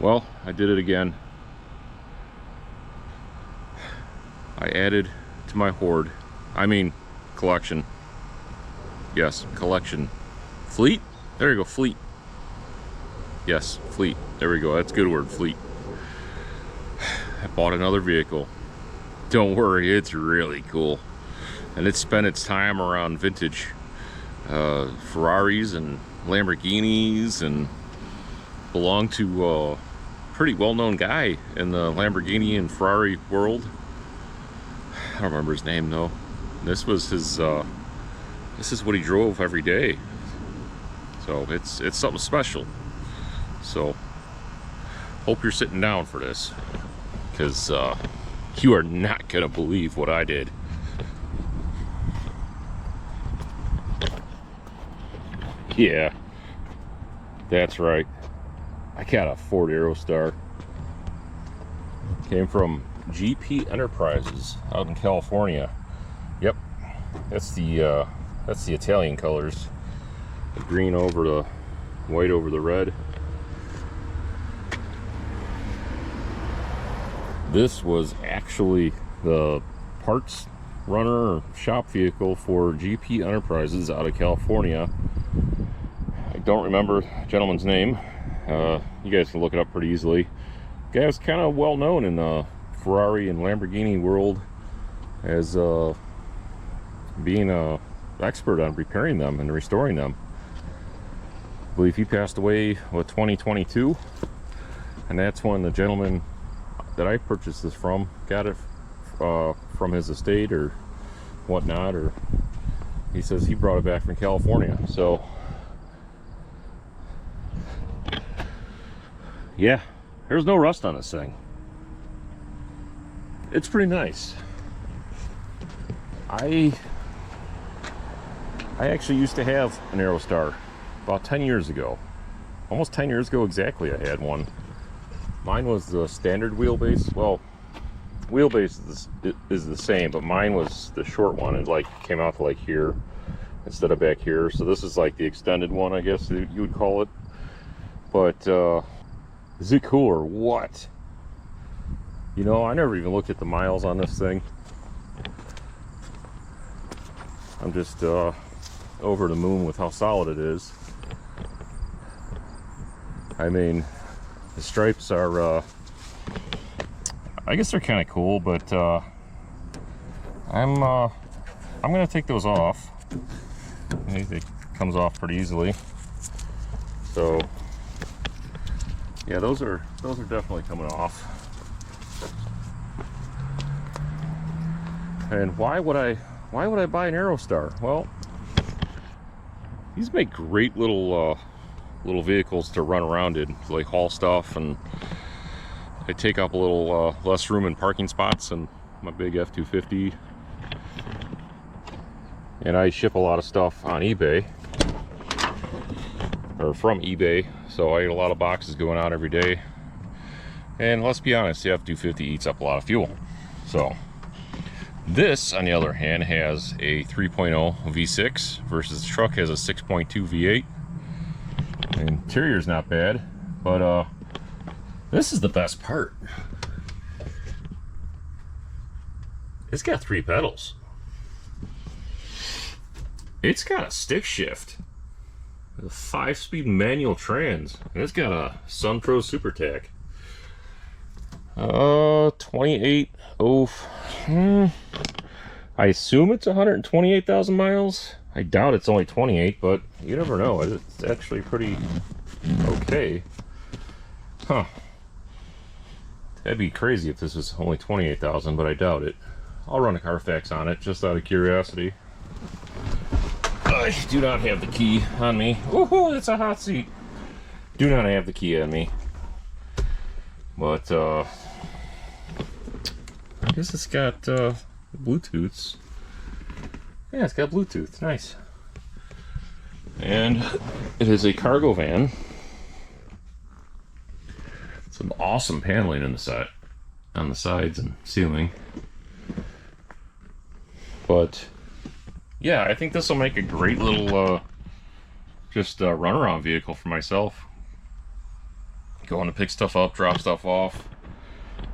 Well, I did it again. I added to my hoard, I mean collection. Yes, collection. Fleet? There you go, fleet. Yes, fleet. There we go, that's a good word, fleet. I bought another vehicle. Don't worry, it's really cool. And it spent its time around vintage Ferraris and Lamborghinis, and belonged to a pretty well-known guy in the Lamborghini and Ferrari world. I don't remember his name though. This was his this is what he drove every day. So it's something special. So hope you're sitting down for this, because you are not gonna believe what I did. Yeah, that's right. I got a Ford Aerostar. Came from GP Enterprises out in California. Yep, that's the Italian colors. The green over the white over the red. This was actually the parts runner shop vehicle for GP Enterprises out of California. I don't remember the gentleman's name. You guys can look it up pretty easily. The guy was kind of well known in the Ferrari and Lamborghini world as being an expert on repairing them and restoring them. I believe he passed away with 2022, and that's when the gentleman that I purchased this from got it from his estate or whatnot, or he says he brought it back from California. So yeah, there's no rust on this thing. It's pretty nice. I actually used to have an Aerostar about 10 years ago. Almost 10 years ago exactly, I had one. Mine was the standard wheelbase. Well, wheelbase is the same, but mine was the short one. It like came out to like here instead of back here. So this is like the extended one, I guess you would call it. But is it cool or what? You know, I never even looked at the miles on this thing. I'm just over the moon with how solid it is. I mean, the stripes are, I guess they're kind of cool, but I'm gonna take those off. It comes off pretty easily. So yeah, those are definitely coming off. And why would I buy an Aerostar? Well, these make great little vehicles to run around in, to like haul stuff, and they take up a little less room in parking spots than my big F-250. And I ship a lot of stuff on eBay, or from eBay, so I get a lot of boxes going out every day. And let's be honest, the F-250 eats up a lot of fuel. So this, on the other hand, has a 3.0 V6 versus the truck has a 6.2 V8. The interior's not bad, but this is the best part. It's got 3 pedals. It's got a stick shift, a 5-speed manual trans, and it's got a Sunpro Super Tack. 28. I assume it's 128,000 miles. I doubt it's only 28, but you never know. It's actually pretty okay. Huh. That'd be crazy if this was only 28,000, but I doubt it. I'll run a Carfax on it just out of curiosity. I do not have the key on me. Woohoo, it's a hot seat. Do not have the key on me. But I guess it's got Bluetooth. Yeah, it's got Bluetooth. Nice. And it is a cargo van. Some awesome paneling in the side, on the sides and ceiling. But yeah, I think this will make a great little just runaround vehicle for myself. going to pick stuff up, drop stuff off,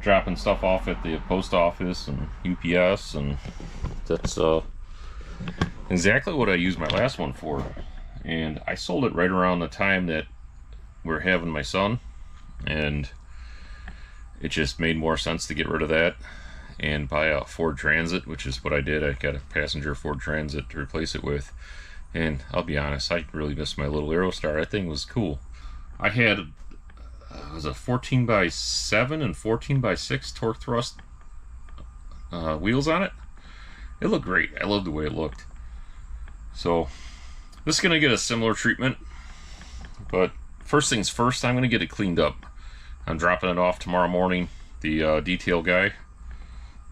dropping stuff off at the post office and UPS, and that's exactly what I used my last one for. And I sold it right around the time that we're having my son, and it just made more sense to get rid of that and buy a Ford Transit, which is what I did. I got a passenger Ford Transit to replace it with. And I'll be honest, I really missed my little Aerostar. That thing was cool. I had it was a 14x7 and 14x6 torque thrust wheels on it. It looked great. I loved the way it looked. So this is going to get a similar treatment, but first things first, I'm going to get it cleaned up. I'm dropping it off tomorrow morning, the detail guy,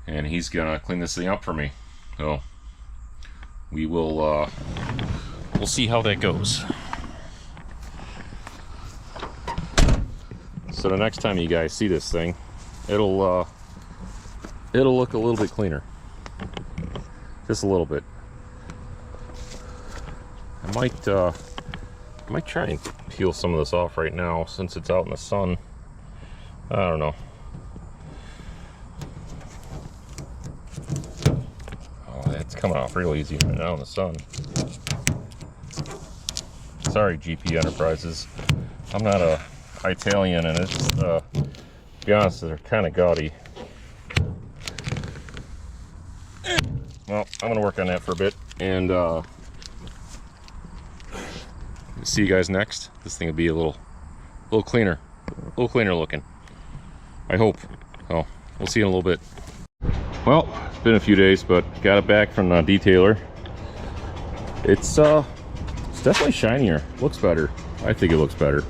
and he's going to clean this thing up for me. So we will we'll see how that goes. So the next time you guys see this thing, it'll look a little bit cleaner, just a little bit. I might try and peel some of this off right now since it's out in the sun. I don't know. Oh, it's coming off real easy right now in the sun. Sorry, GP Enterprises. I'm not a Italian, and it's to be honest, they're kind of gaudy. Well, I'm gonna work on that for a bit, and see you guys next. This thing will be a little cleaner looking, I hope. So we'll see you in a little bit. Well, it's been a few days, but got it back from the detailer. It's definitely shinier. Looks better. I think it looks better.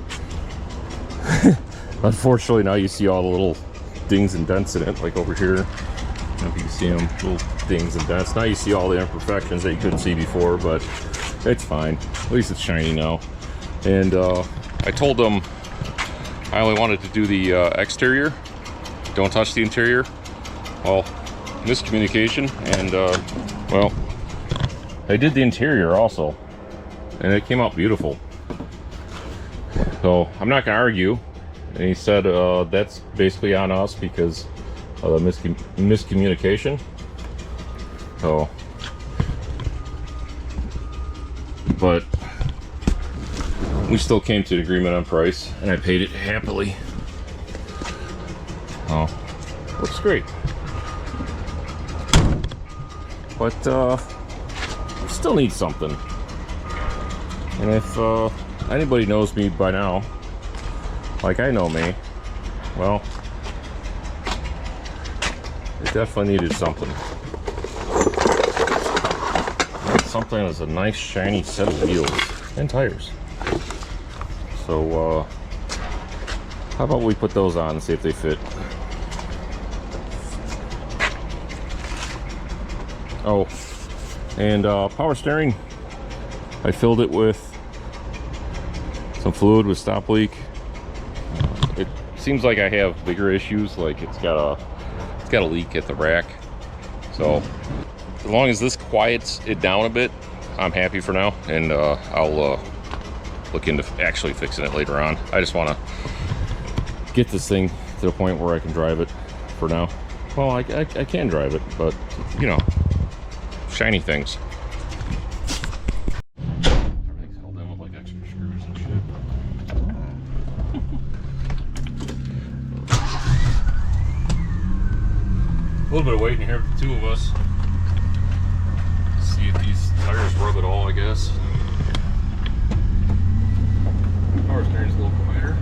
Unfortunately, now you see all the little dings and dents in it, like over here. I don't know if you can see them, little dings and dents. Now you see all the imperfections that you couldn't see before, but it's fine. At least it's shiny now. And I told them I only wanted to do the exterior. Don't touch the interior. Well, miscommunication, and well, I did the interior also, and it came out beautiful. So I'm not gonna argue. And he said that's basically on us because of the miscommunication. So, but we still came to an agreement on price, and I paid it happily. Oh, looks great. But we still need something. And if anybody knows me by now, like I know me, well, it definitely needed something. Something that's a nice shiny set of wheels and tires. So how about we put those on and see if they fit. Oh, and power steering, I filled it with some fluid with stop leak. It seems like I have bigger issues, like it's got a leak at the rack. So as long as this quiets it down a bit, I'm happy for now, and I'll look into actually fixing it later on. I just want to get this thing to the point where I can drive it for now. Well, I can drive it, but you know, shiny things. Everything's held in with like extra screws and shit. A little bit of waiting here for the two of us. See if these tires rub at all, I guess. Power steering's a little quieter.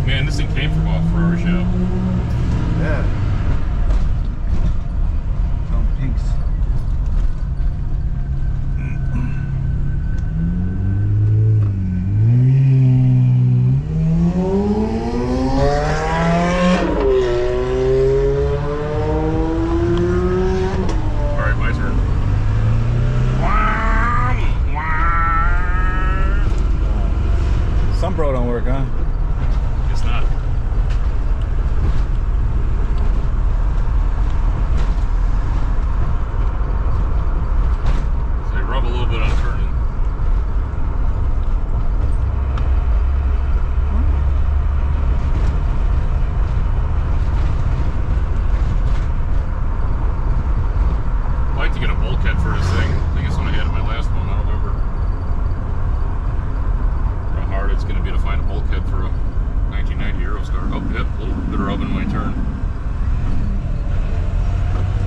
Man, this thing came from a Ferrari shop. Yeah. Oh, pinks. turn.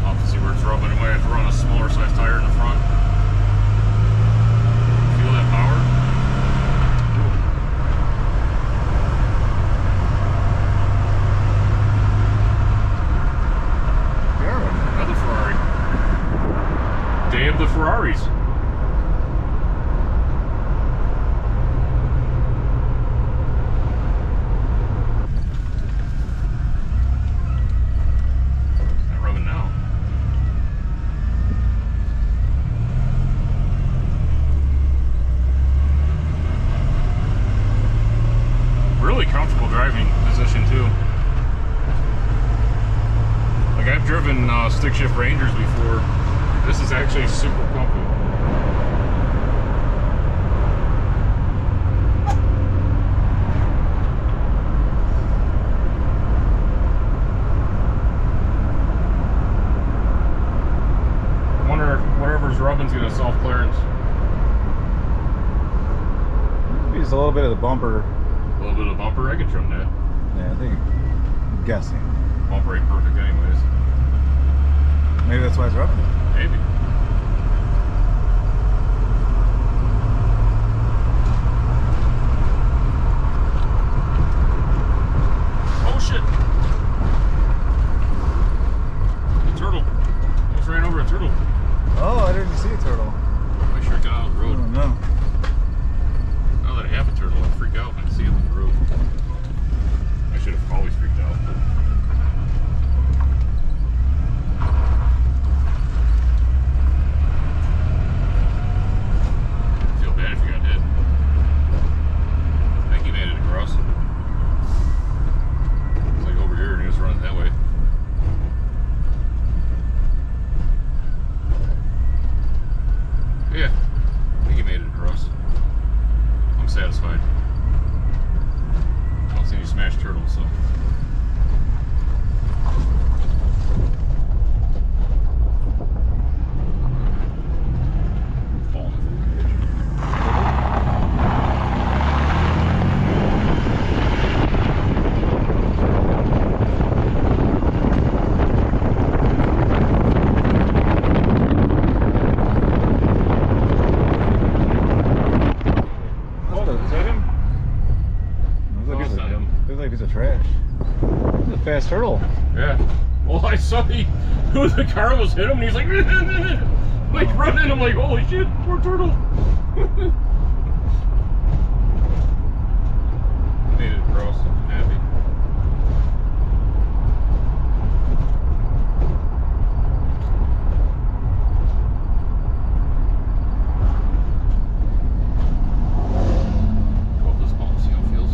I'll have to see where it's rubbing. I might have to run a smaller size tire in the front. Feel that power? Another Ferrari. Day of the Ferraris. Comfortable driving position too. Like I've driven stick shift Rangers before. This is actually super comfy. I wonder if whatever's rubbing's gonna self clearance. Maybe just a little bit of the bumper. A little bit of bumper, I could trim that. Yeah, I think. I'm guessing. Bumper ain't perfect anyways. Maybe that's why it's rubbing. Maybe. Oh shit! A turtle. Almost ran over a turtle. Oh, I didn't see a turtle. Make sure I got out of the road. Oh no. Now that I have a turtle, I freak out when I see him on the road. I should have always freaked out. I feel bad if you got hit. I think he made it across. It's like over here and he was running that way. Yeah, I think he made it across. I'm satisfied. I don't see any smashed turtles, so. Falling over the edge. Is that him? No, it's not him. Looks like a piece of trash. It's a fast turtle. Yeah. Well, I saw the car almost hit him, and he's like, like running. I'm like, holy shit, poor turtle. Made it across. I'm happy. Go up this bump, see how it feels.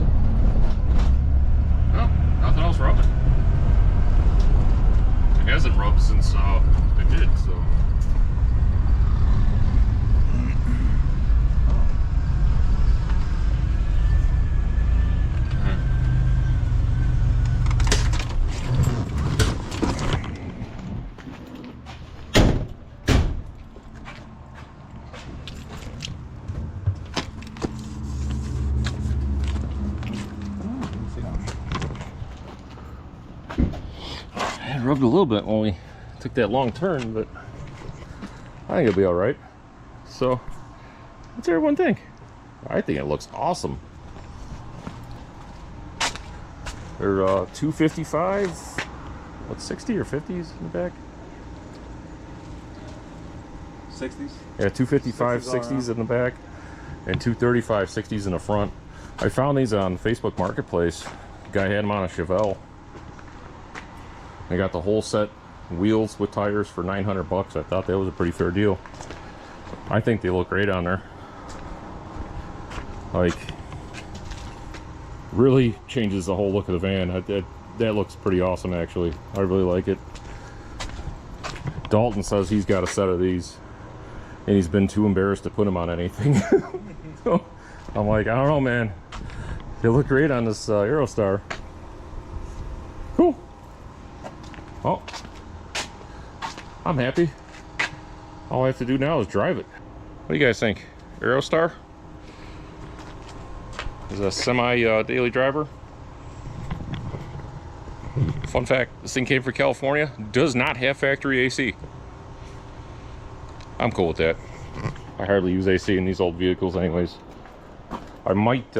No, nothing else rubbing. It hasn't rubbed since it did, so. It rubbed a little bit when we took that long turn, but I think it'll be all right. So, what's everyone think? I think it looks awesome. They're 255, what, 60 or 50s in the back? 60s? Yeah, 255 60s all 60s in the back and 235 60s in the front. I found these on Facebook Marketplace. Guy had them on a Chevelle. I got the whole set, wheels with tires for 900 bucks. I thought that was a pretty fair deal. I think they look great on there. Like, really changes the whole look of the van. That looks pretty awesome, actually. I really like it. Dalton says he's got a set of these, and he's been too embarrassed to put them on anything. So I'm like, I don't know, man. They look great on this Aerostar. Cool. Well, I'm happy. All I have to do now is drive it. What do you guys think? Aerostar? Is a semi daily driver? Fun fact, this thing came from California, does not have factory AC. I'm cool with that. I hardly use AC in these old vehicles anyways. I might,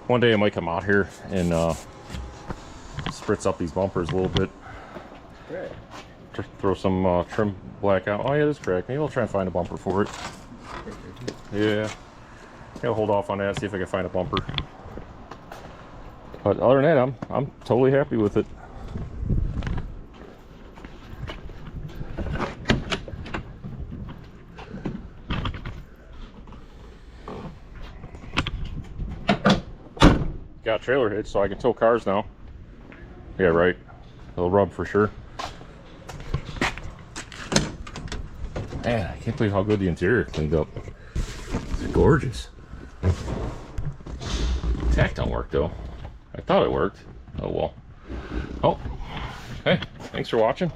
one day I might come out here and spritz up these bumpers a little bit. Right. Throw some trim black out. Oh yeah, this is cracked. Maybe I'll try and find a bumper for it. Yeah. I'll hold off on that, see if I can find a bumper. But other than that, I'm totally happy with it. Got a trailer hitch so I can tow cars now. Yeah, right. It'll rub for sure. Man, I can't believe how good the interior cleaned up. It's gorgeous. Tack don't work though. I thought it worked. Oh well. Oh, hey, thanks for watching.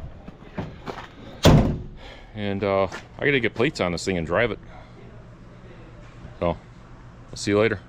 And I gotta get plates on this thing and drive it. So, I'll see you later.